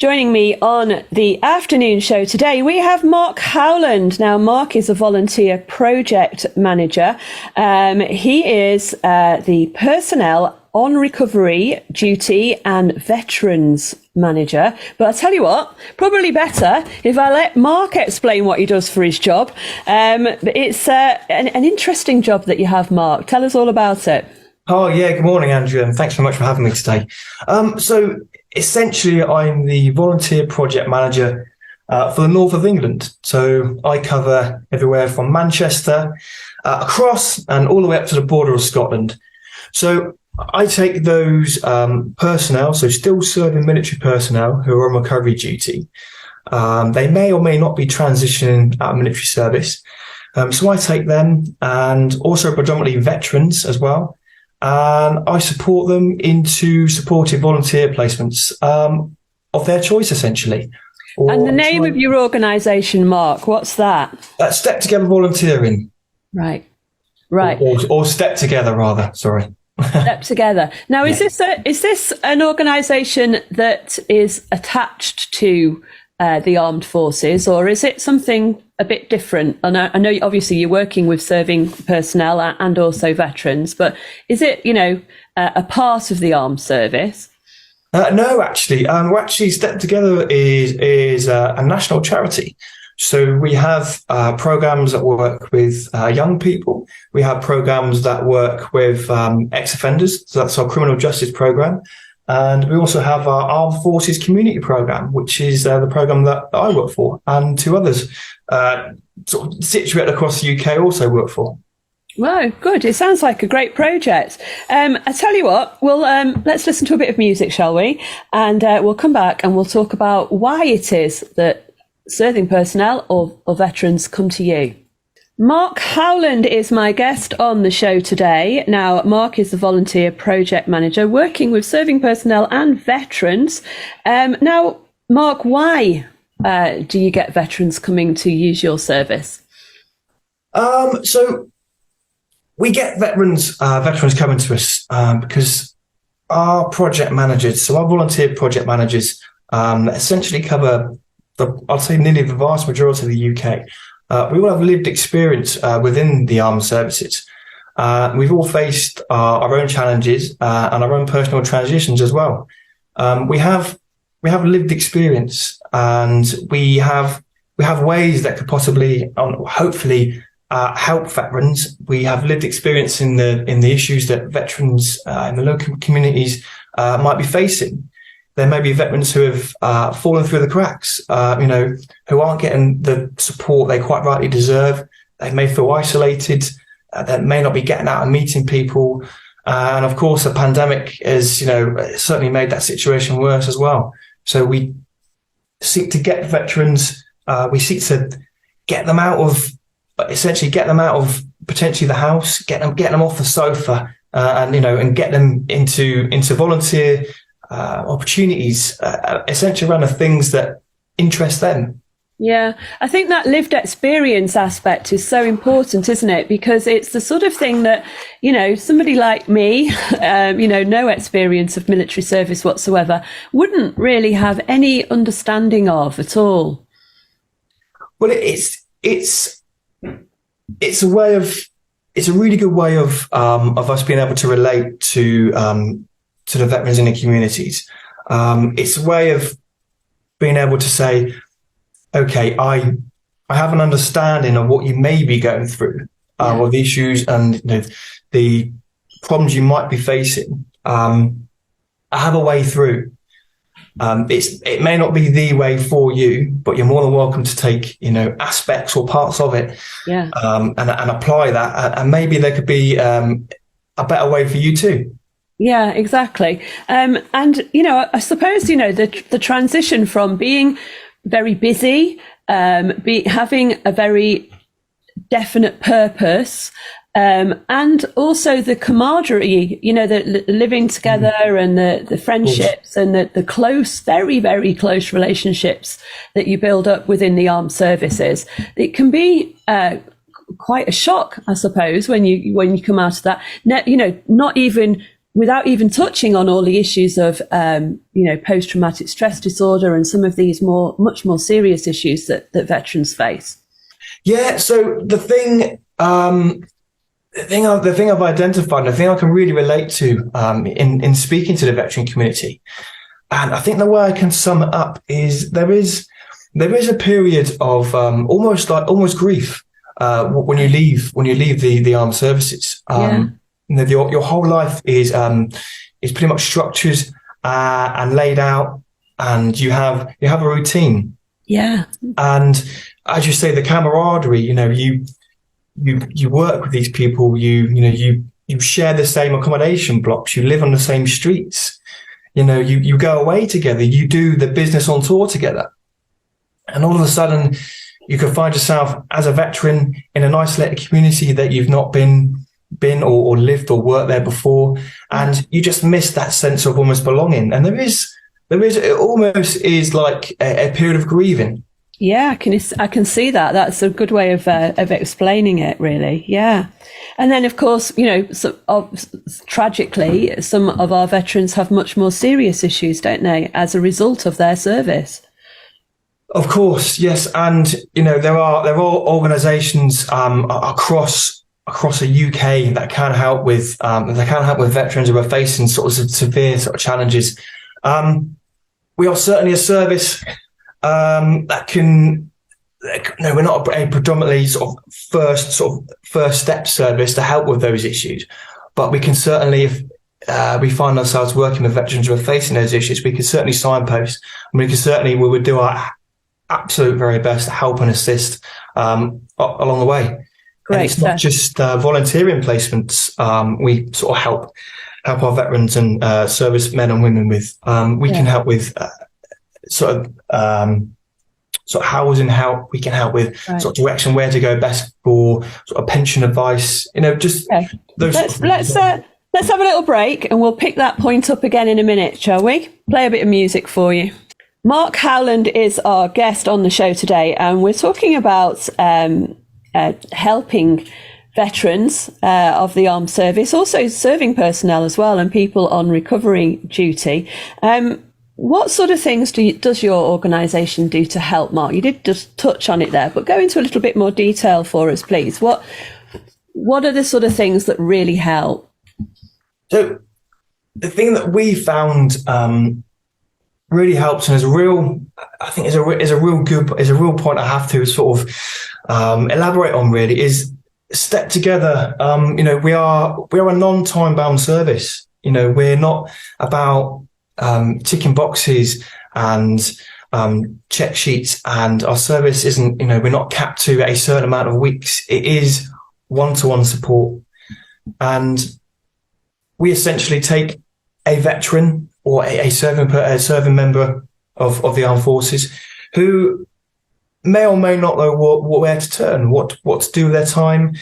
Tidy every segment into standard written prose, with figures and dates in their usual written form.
Joining me on the afternoon show today, we have Marc Howland. Now, Marc is a volunteer project manager. He is the personnel on recovery duty and veterans manager. But I'll tell you what, probably better if I let Marc explain what he does for his job. It's an interesting job that you have, Marc. Tell us all about it. Oh, yeah. Good morning, Andrea, and thanks very much for having me today. So essentially, I'm the volunteer project manager for the north of England. So I cover everywhere from Manchester across and all the way up to the border of Scotland. So I take those personnel, so still serving military personnel who are on recovery duty. They may or may not be transitioning out of military service. So I take them, and also predominantly veterans as well. And I support them into supported volunteer placements of their choice, essentially. And the name of your organisation, Marc, what's that? Step Together Volunteering. Right. Or Step Together, rather. Sorry. Step Together. Now, is this an organisation that is attached to the armed forces, or is it something a bit different? And I know obviously you're working with serving personnel and also veterans, but is it, a part of the armed service? No, actually. Step Together is a national charity. So we have programs that work with young people. We have programs that work with ex-offenders. So that's our criminal justice program. And we also have our Armed Forces Community Programme, which is the programme that I work for, and two others sort of situated across the UK also work for. Wow, good. It sounds like a great project. I tell you what, let's listen to a bit of music, shall we? And we'll come back and we'll talk about why it is that serving personnel or veterans come to you. Marc Howland is my guest on the show today. Now, Marc is the volunteer project manager working with serving personnel and veterans. Now, Marc, why do you get veterans coming to use your service? So we get veterans coming to us because our project managers, so our volunteer project managers, essentially cover I'd say nearly the vast majority of the UK. We all have lived experience within the armed services. We've all faced our own challenges and our own personal transitions as well. We have lived experience, and we have ways that could possibly, hopefully, help veterans. We have lived experience in the issues that veterans in the local communities might be facing. There may be veterans who have fallen through the cracks, who aren't getting the support they quite rightly deserve. They may feel isolated. They may not be getting out and meeting people. And of course, the pandemic has, certainly made that situation worse as well. So we seek to get veterans, we seek to get them out of potentially the house, get them off the sofa, and get them into volunteer opportunities, essentially around the things that interest them. Yeah, I think that lived experience aspect is so important, isn't it? Because it's the sort of thing that, somebody like me, no experience of military service whatsoever, wouldn't really have any understanding of at all. Well, it's a really good way of us being able to relate to the veterans in the communities. It's a way of being able to say, okay, I have an understanding of what you may be going through, or the issues and the problems you might be facing. I have a way through. It may not be the way for you, but you're more than welcome to take, aspects or parts of it, and apply that. And maybe there could be a better way for you too. Yeah, exactly. And, I suppose, the transition from being very busy, having a very definite purpose, and also the camaraderie, the living together and the friendships and the close, very, very close relationships that you build up within the armed services. It can be quite a shock, I suppose, when you come out of that. Not even without even touching on all the issues of, post-traumatic stress disorder and some of these much more serious issues that veterans face. Yeah. So the thing I've identified, the thing I can really relate to in speaking to the veteran community, and I think the way I can sum it up is there is a period of almost grief when you leave the armed services. Your whole life is pretty much structured and laid out, and you have a routine. Yeah. And as you say, the camaraderie. You work with these people. You share the same accommodation blocks. You live on the same streets. You go away together. You do the business on tour together. And all of a sudden, you can find yourself as a veteran in an isolated community that you've not been or lived or worked there before, and you just miss that sense of almost belonging. And it almost is like a period of grieving. Yeah, I can see that. That's a good way of explaining it, really. Yeah. And then, of course, tragically, some of our veterans have much more serious issues, don't they, as a result of their service? Of course, yes. And, there are organisations across the UK that can help with veterans who are facing sort of severe sort of challenges. We are certainly a service that can. No, we're not a predominantly sort of first step service to help with those issues, but we can certainly, if we find ourselves working with veterans who are facing those issues, we can certainly signpost, and we would do our absolute very best to help and assist along the way. Great. And it's not just volunteering placements. We sort of help our veterans and service men and women with. We can help with sort of housing help. We can help with sort of direction where to go best for sort of pension advice. Just those. Let's have a little break, and we'll pick that point up again in a minute, shall we? Play a bit of music for you. Marc Howland is our guest on the show today, and we're talking about helping veterans of the armed service, also serving personnel as well, and people on recovery duty. What sort of things does your organisation do to help, Mark? You did just touch on it there, but go into a little bit more detail for us, please. What are the sort of things that really help? So the thing that we found really helps, and is a real point I have to sort of elaborate on, really, is step together. We are a non-time bound service. We're not about ticking boxes and check sheets, and our service isn't, we're not capped to a certain amount of weeks. It is one-to-one support, and we essentially take a veteran or a serving member of the armed forces who may or may not know where to turn, what to do with their time,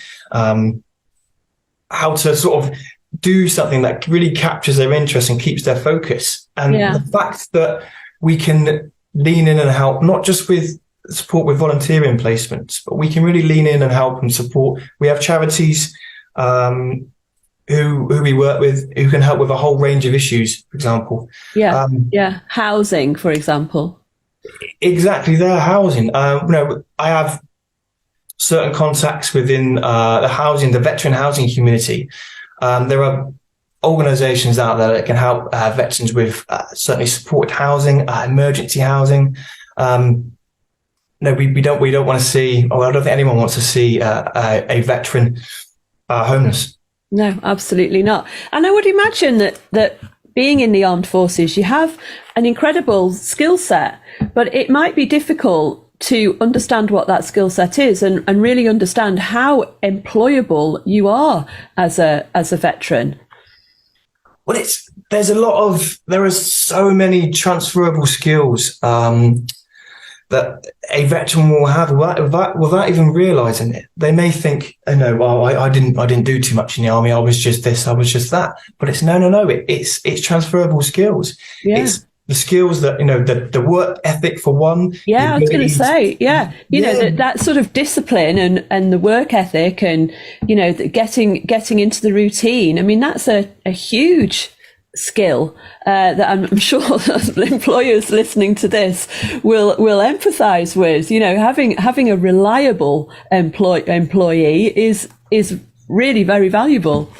how to sort of do something that really captures their interest and keeps their focus. And the fact that we can lean in and help, not just with support with volunteering placements, but we can really lean in and help and support. We have charities who we work with who can help with a whole range of issues, for example. Housing, for example. Exactly, their housing. I have certain contacts within the veteran housing community. There are organisations out there that can help veterans with certainly supported housing, emergency housing. We don't want to see, or I don't think anyone wants to see a veteran homeless. No, absolutely not. And I would imagine that being in the armed forces, you have an incredible skill set, but it might be difficult to understand what that skill set is and really understand how employable you are as a veteran. Well, there are so many transferable skills that a veteran will have without even realising it. They may think, I didn't do too much in the army. I was just this, I was just that. But it's no. It's transferable skills. Yeah. the skills that, the work ethic for one. Yeah, I was going to say, that sort of discipline and the work ethic and, getting into the routine. I mean, that's a huge skill that I'm sure employers listening to this will empathise with. Having a reliable employee is really very valuable.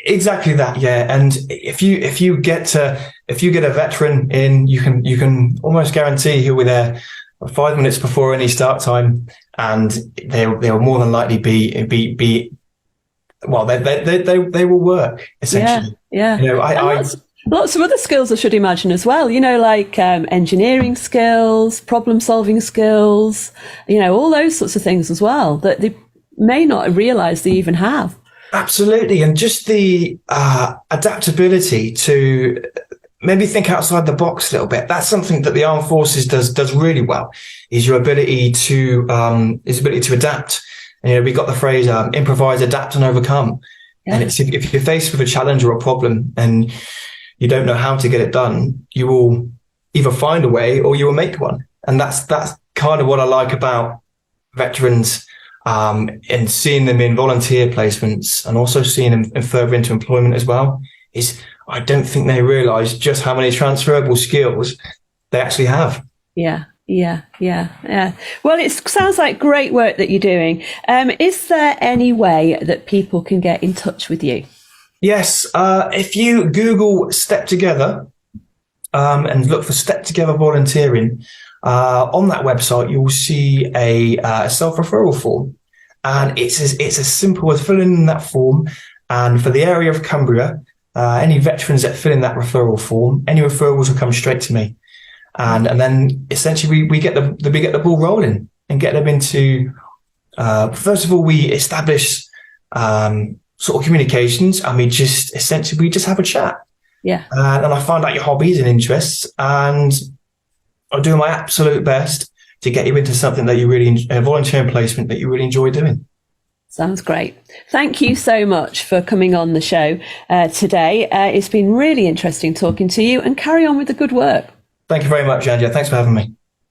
Exactly that, yeah. And if you get a veteran in, you can almost guarantee he'll be there 5 minutes before any start time, and they'll more than likely be well, they will work essentially. Yeah. Lots of other skills I should imagine as well, like engineering skills, problem solving skills, all those sorts of things as well that they may not realise they even have. Absolutely. And just the adaptability to maybe think outside the box a little bit. That's something that the armed forces does really well, is your ability to adapt. And, we got the phrase, improvise, adapt and overcome. Yeah. And it's, if you're faced with a challenge or a problem and you don't know how to get it done, you will either find a way or you will make one. And that's kind of what I like about veterans, and seeing them in volunteer placements and also seeing them further into employment as well, is I don't think they realise just how many transferable skills they actually have. Yeah. Well, it sounds like great work that you're doing. Is there any way that people can get in touch with you? Yes. If you Google Step Together and look for Step Together Volunteering, on that website, you will see a self-referral form. And it's as simple as filling in that form. And for the area of Cumbria, any veterans that fill in that referral form, any referrals will come straight to me. And then essentially we get the ball rolling and get them into, first of all, we establish sort of communications, and we just have a chat. Yeah. And I find out your hobbies and interests, and I'll do my absolute best to get you into something that you really, a volunteering placement that you really enjoy doing. Sounds great. Thank you so much for coming on the show today. It's been really interesting talking to you, and carry on with the good work. Thank you very much, Andrea. Thanks for having me.